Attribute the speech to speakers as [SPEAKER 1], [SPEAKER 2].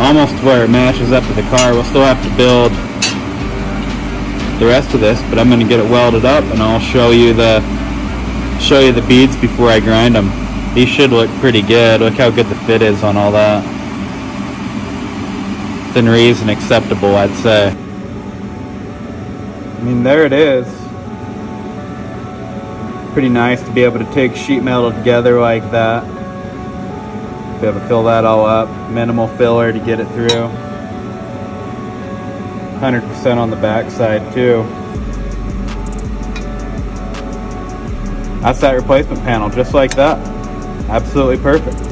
[SPEAKER 1] almost where it matches up to the car. We'll still have to build the rest of this, but I'm going to get it welded up and I'll show you the beads before I grind them. These should look pretty good. Look how good the fit is on all that. Within reason, acceptable, I'd say. I mean, there it is. Pretty nice to be able to take sheet metal together like that. Be able to fill that all up. Minimal filler to get it through. 100% on the back side too. That's that replacement panel, just like that. Absolutely perfect.